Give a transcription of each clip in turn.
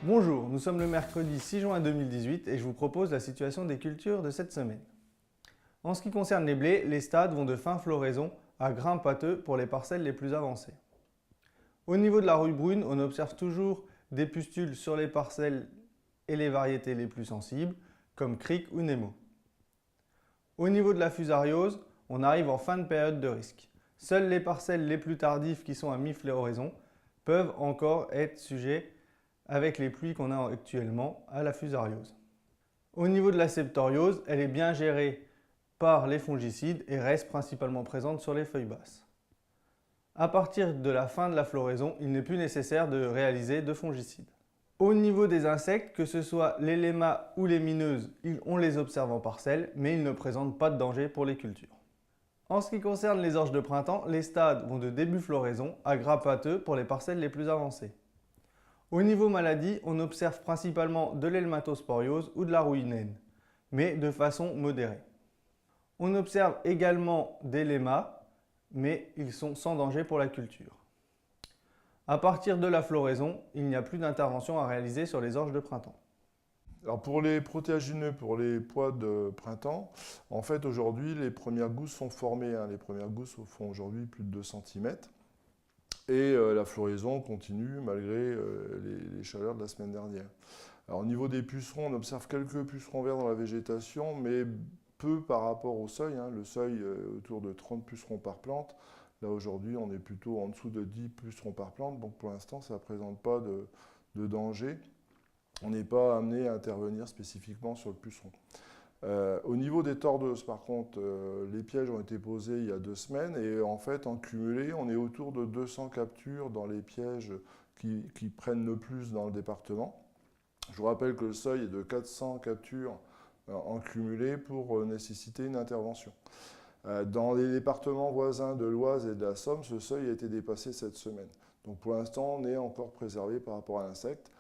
Bonjour, nous sommes le mercredi 6 juin 2018 et je vous propose la situation des cultures de cette semaine. En ce qui concerne les blés, les stades vont de fin floraison à grains pâteux pour les parcelles les plus avancées. Au niveau de la rouille brune, on observe toujours des pustules sur les parcelles et les variétés les plus sensibles, comme Cric ou Nemo. Au niveau de la fusariose, on arrive en fin de période de risque. Seules les parcelles les plus tardives qui sont à mi-floraison peuvent encore être sujets, avec les pluies qu'on a actuellement, à la fusariose. Au niveau de la septoriose, elle est bien gérée par les fongicides et reste principalement présente sur les feuilles basses. À partir de la fin de la floraison, il n'est plus nécessaire de réaliser de fongicides. Au niveau des insectes, que ce soit les lémas ou les mineuses, on les observe en parcelle, mais ils ne présentent pas de danger pour les cultures. En ce qui concerne les orges de printemps, les stades vont de début floraison à gras pâteux pour les parcelles les plus avancées. Au niveau maladie, on observe principalement de l'helmatosporiose ou de la rouille naine, mais de façon modérée. On observe également des lémas, mais ils sont sans danger pour la culture. À partir de la floraison, il n'y a plus d'intervention à réaliser sur les orges de printemps. Alors pour les protéagineux, pour les pois de printemps, en fait aujourd'hui les premières gousses sont formées. Les premières gousses font aujourd'hui plus de 2 cm. Et la floraison continue malgré les chaleurs de la semaine dernière. Alors au niveau des pucerons, on observe quelques pucerons verts dans la végétation, mais peu par rapport au seuil. Le seuil autour de 30 pucerons par plante. Là aujourd'hui, on est plutôt en dessous de 10 pucerons par plante, donc pour l'instant, ça ne présente pas de danger. On n'est pas amené à intervenir spécifiquement sur le puceron. Au niveau des tordeuses, par contre, les pièges ont été posés il y a 2 semaines et en fait, en cumulé, on est autour de 200 captures dans les pièges qui prennent le plus dans le département. Je vous rappelle que le seuil est de 400 captures en cumulé pour nécessiter une intervention. Dans les départements voisins de l'Oise et de la Somme, ce seuil a été dépassé cette semaine. Donc pour l'instant, on est encore préservé par rapport à l'insecte.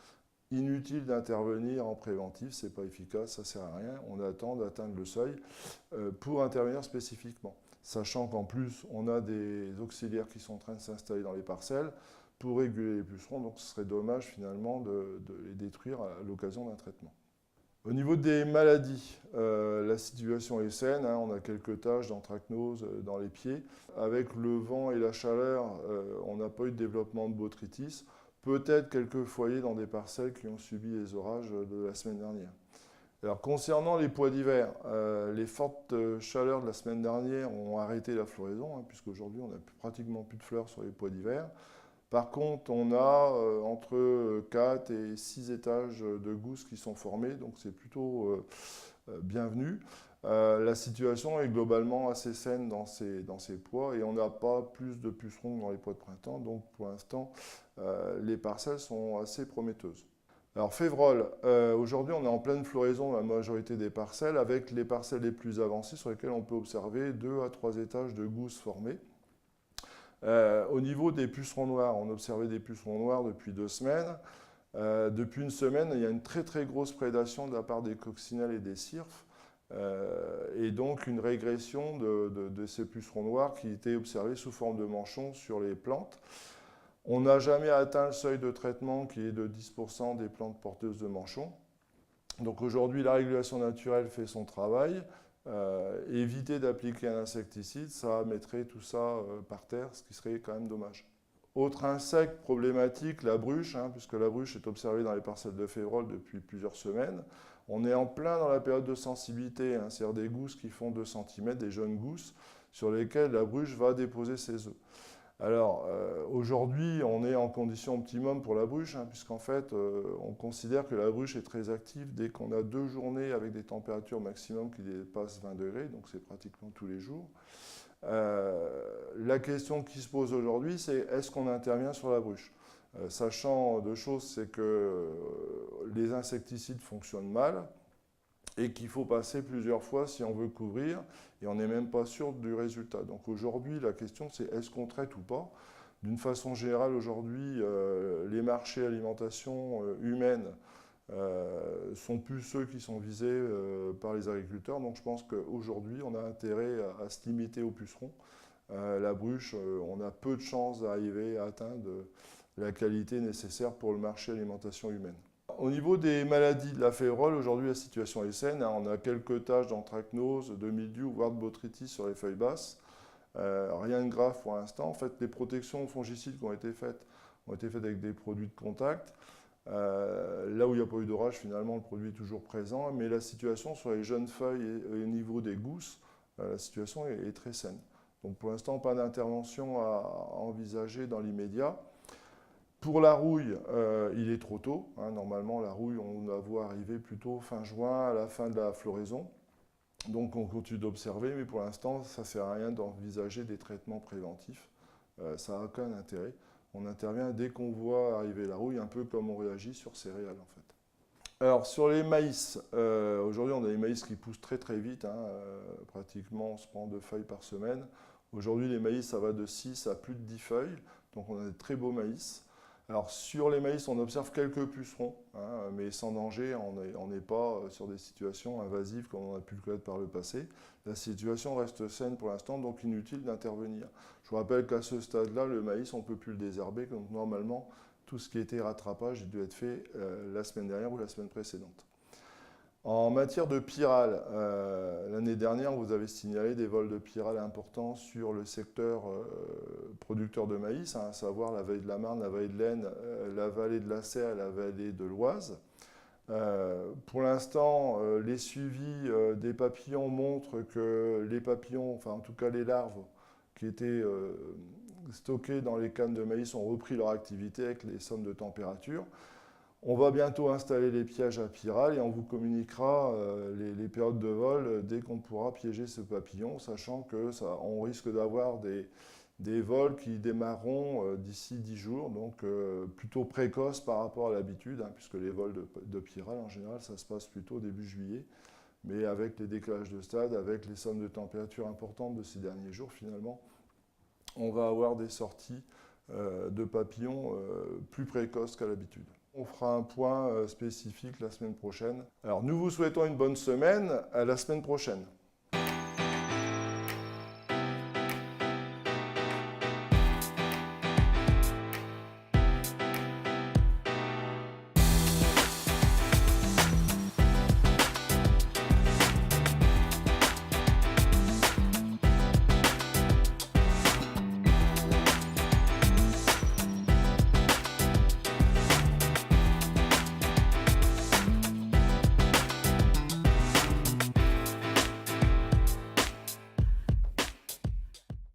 Inutile d'intervenir en préventif, ce n'est pas efficace, ça ne sert à rien. On attend d'atteindre le seuil pour intervenir spécifiquement. Sachant qu'en plus, on a des auxiliaires qui sont en train de s'installer dans les parcelles pour réguler les pucerons, donc ce serait dommage finalement de les détruire à l'occasion d'un traitement. Au niveau des maladies, la situation est saine, on a quelques taches d'anthracnose dans les pieds. Avec le vent et la chaleur, on n'a pas eu de développement de botrytis. Peut-être quelques foyers dans des parcelles qui ont subi les orages de la semaine dernière. Alors concernant les pois d'hiver, les fortes chaleurs de la semaine dernière ont arrêté la floraison, puisqu'aujourd'hui on n'a pratiquement plus de fleurs sur les pois d'hiver. Par contre, on a entre 4 et 6 étages de gousses qui sont formés, donc c'est plutôt bienvenu. La situation est globalement assez saine dans ces pois et on n'a pas plus de pucerons dans les pois de printemps, donc pour l'instant, les parcelles sont assez prometteuses. Alors févrole, aujourd'hui on est en pleine floraison dans la majorité des parcelles, avec les parcelles les plus avancées sur lesquelles on peut observer 2 à 3 étages de gousses formées. Au niveau des pucerons noirs, on observait des pucerons noirs depuis 2 semaines. Depuis une semaine, il y a une très très grosse prédation de la part des coccinelles et des cirfes. Et donc une régression de ces pucerons noirs qui étaient observés sous forme de manchons sur les plantes. On n'a jamais atteint le seuil de traitement qui est de 10% des plantes porteuses de manchons. Donc aujourd'hui, la régulation naturelle fait son travail. Éviter d'appliquer un insecticide, ça mettrait tout ça par terre, ce qui serait quand même dommage. Autre insecte problématique, la bruche, puisque la bruche est observée dans les parcelles de févrole depuis plusieurs semaines. On est en plein dans la période de sensibilité, c'est-à-dire des gousses qui font 2 cm, des jeunes gousses, sur lesquelles la bruche va déposer ses œufs. Alors, aujourd'hui, on est en condition optimum pour la bruche, puisqu'en fait, on considère que la bruche est très active dès qu'on a 2 journées avec des températures maximum qui dépassent 20 degrés, donc c'est pratiquement tous les jours. La question qui se pose aujourd'hui, c'est est-ce qu'on intervient sur la bruche? Sachant 2 choses, c'est que les insecticides fonctionnent mal et qu'il faut passer plusieurs fois si on veut couvrir et on n'est même pas sûr du résultat. Donc aujourd'hui, la question c'est est-ce qu'on traite ou pas? D'une façon générale, aujourd'hui, les marchés alimentation humaine sont plus ceux qui sont visés par les agriculteurs. Donc je pense qu'aujourd'hui, on a intérêt à se limiter aux pucerons. La bruche, on a peu de chances d'arriver à atteindre la qualité nécessaire pour le marché alimentation humaine. Au niveau des maladies de la févrole, aujourd'hui la situation est saine. On a quelques taches d'anthracnose, de mildiou, voire de botrytis sur les feuilles basses. Rien de grave pour l'instant. En fait, les protections fongicides qui ont été faites avec des produits de contact. Là où il n'y a pas eu d'orage, finalement, le produit est toujours présent. Mais la situation sur les jeunes feuilles et au niveau des gousses, la situation est très saine. Donc pour l'instant, pas d'intervention à envisager dans l'immédiat. Pour la rouille, il est trop tôt. Normalement, la rouille, on la voit arriver plutôt fin juin, à la fin de la floraison. Donc on continue d'observer, mais pour l'instant, ça ne sert à rien d'envisager des traitements préventifs. Ça n'a aucun intérêt. On intervient dès qu'on voit arriver la rouille, un peu comme on réagit sur céréales en fait. Alors sur les maïs, aujourd'hui on a des maïs qui poussent très très vite, pratiquement on se prend 2 feuilles par semaine. Aujourd'hui les maïs ça va de 6 à plus de 10 feuilles, donc on a des très beaux maïs. Alors sur les maïs on observe quelques pucerons, mais sans danger, on n'est pas sur des situations invasives comme on a pu le connaître par le passé. La situation reste saine pour l'instant, donc inutile d'intervenir. Je vous rappelle qu'à ce stade-là, le maïs, on ne peut plus le désherber, donc normalement, tout ce qui était rattrapage a dû être fait la semaine dernière ou la semaine précédente. En matière de pyrale, l'année dernière, vous avez signalé des vols de pyrale importants sur le secteur producteur de maïs, à savoir la vallée de la Marne, la vallée de l'Aisne, la vallée de la Serre et la vallée de l'Oise. Pour l'instant, les suivis des papillons montrent que les papillons, enfin en tout cas les larves qui étaient stockées dans les cannes de maïs ont repris leur activité avec les sommes de température. On va bientôt installer les pièges à pyrale et on vous communiquera les périodes de vol dès qu'on pourra piéger ce papillon, sachant qu'on risque d'avoir des vols qui démarreront d'ici 10 jours, donc plutôt précoces par rapport à l'habitude, puisque les vols de pyrale, en général, ça se passe plutôt début juillet. Mais avec les décalages de stade, avec les sommes de température importantes de ces derniers jours, finalement, on va avoir des sorties de papillons plus précoces qu'à l'habitude. On fera un point spécifique la semaine prochaine. Alors, nous vous souhaitons une bonne semaine. À la semaine prochaine.